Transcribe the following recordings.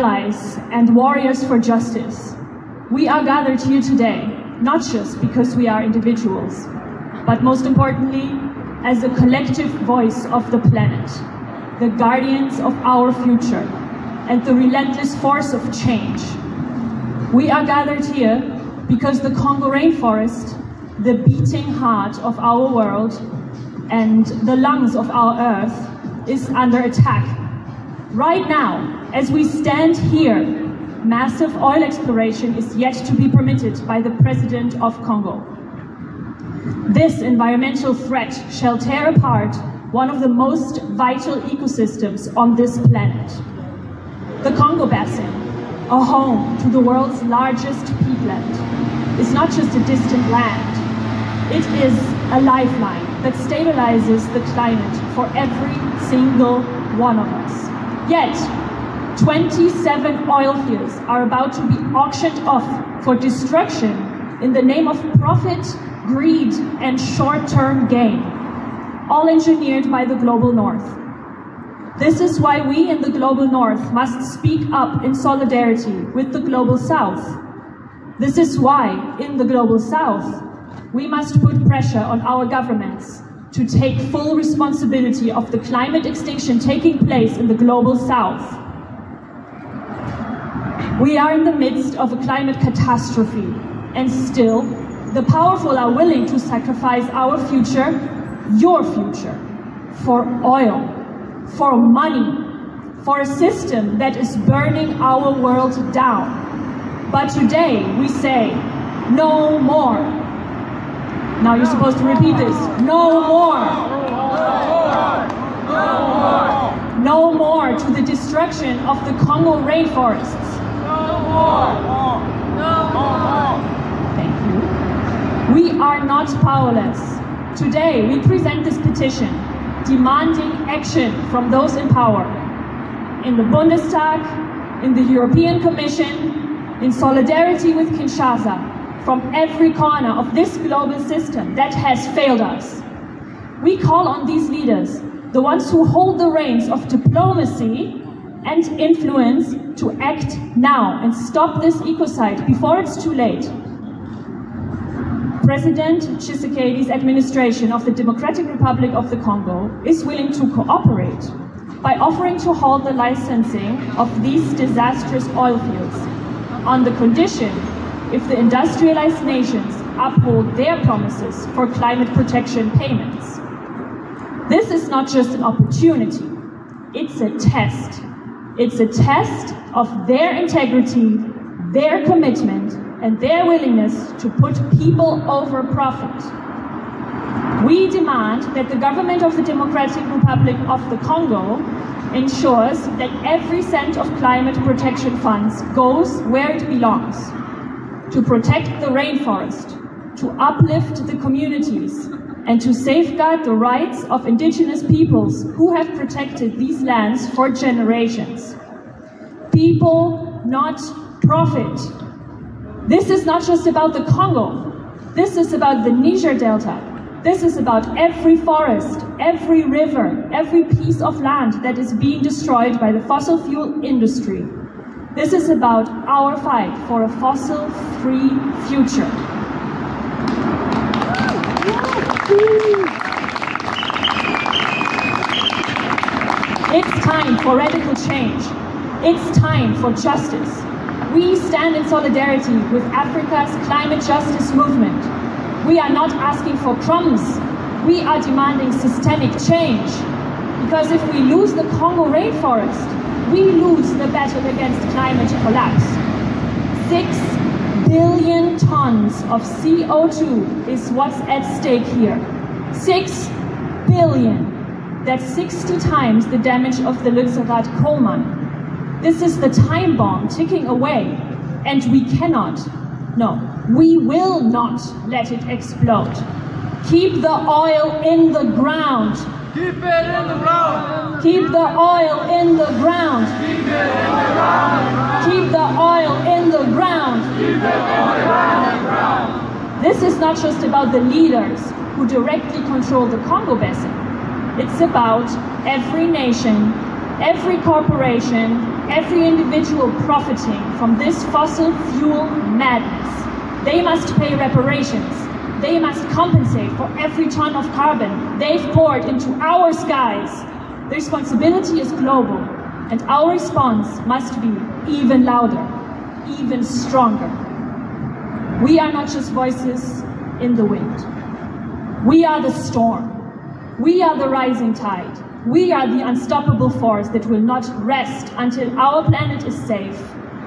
allies and warriors for justice, we are gathered here today, not just because we are individuals, but most importantly, as a collective voice of the planet, the guardians of our future, and the relentless force of change. We are gathered here because the Congo rainforest, the beating heart of our world and the lungs of our earth, is under attack. Right now, as we stand here, massive oil exploration is yet to be permitted by the President of Congo. This environmental threat shall tear apart one of the most vital ecosystems on this planet. The Congo Basin, a home to the world's largest peatland, is not just a distant land. It is a lifeline that stabilizes the climate for every single one of us. Yet, 27 oil fields are about to be auctioned off for destruction in the name of profit, greed, and short-term gain, all engineered by the Global North. This is why we in the Global North must speak up in solidarity with the Global South. This is why, in the Global South, we must put pressure on our governments to take full responsibility of the climate extinction taking place in the Global South. We are in the midst of a climate catastrophe, and still, the powerful are willing to sacrifice our future, your future, for oil, for money, for a system that is burning our world down. But today, we say, no more. Now you're supposed to repeat this. No more. No more to the destruction of the Congo rainforests. Thank you. We are not powerless. Today, we present this petition demanding action from those in power, in the Bundestag, in the European Commission, in solidarity with Kinshasa, from every corner of this global system that has failed us. We call on these leaders, the ones who hold the reins of diplomacy and influence, to act now and stop this ecocide before it's too late. President Tshisekedi's administration of the Democratic Republic of the Congo is willing to cooperate by offering to halt the licensing of these disastrous oil fields on the condition if the industrialized nations uphold their promises for climate protection payments. This is not just an opportunity, it's a test. It's a test of their integrity, their commitment, and their willingness to put people over profit. We demand that the government of the Democratic Republic of the Congo ensures that every cent of climate protection funds goes where it belongs, to protect the rainforest, to uplift the communities, and to safeguard the rights of indigenous peoples who have protected these lands for generations. People, not profit. This is not just about the Congo. This is about the Niger Delta. This is about every forest, every river, every piece of land that is being destroyed by the fossil fuel industry. This is about our fight for a fossil-free future. It's time for radical change. It's time for justice. We stand in solidarity with Africa's climate justice movement. We are not asking for crumbs. We are demanding systemic change. Because if we lose the Congo rainforest, we lose the battle against climate collapse. 6 billion tons of CO2 is what's at stake here. 6 billion. That's 60 times the damage of the Lützerath coal mine. This is the time bomb ticking away, and we cannot, no, we will not let it explode. Keep the oil in the ground. Keep it in the ground. Keep the oil in the ground. Keep it in the ground. Keep the oil in the ground. Keep it in the ground. This is not just about the leaders who directly control the Congo Basin. It's about every nation, every corporation, every individual profiting from this fossil fuel madness. They must pay reparations. They must compensate for every ton of carbon they've poured into our skies. The responsibility is global, and our response must be even louder, even stronger. We are not just voices in the wind. We are the storm. We are the rising tide. We are the unstoppable force that will not rest until our planet is safe,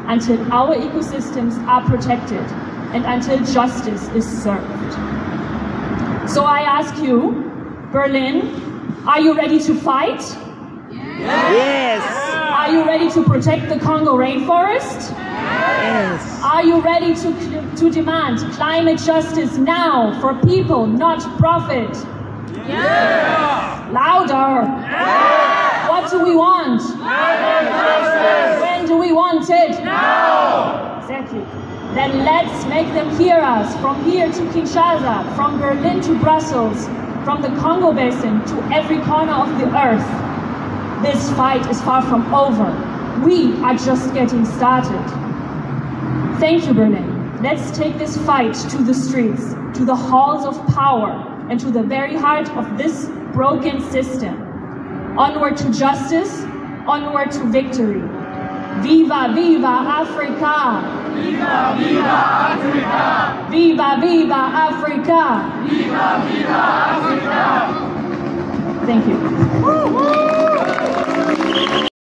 until our ecosystems are protected, and until justice is served. So I ask you, Berlin, are you ready to fight? Yes! Are you ready to protect the Congo rainforest? Yes! Are you ready to demand climate justice now for people, not profit? Yeah! Louder! Yeah! What do we want? Climate justice! When do we want it? Now! Exactly. Then let's make them hear us, from here to Kinshasa, from Berlin to Brussels, from the Kongobecken to every corner of the earth. This fight is far from over. We are just getting started. Thank you, Berlin. Let's take this fight to the streets, to the halls of power, and to the very heart of this broken system. Onward to justice, onward to victory. Viva, viva Africa! Viva, viva Africa! Viva, viva Africa! Viva, viva Africa! Thank you.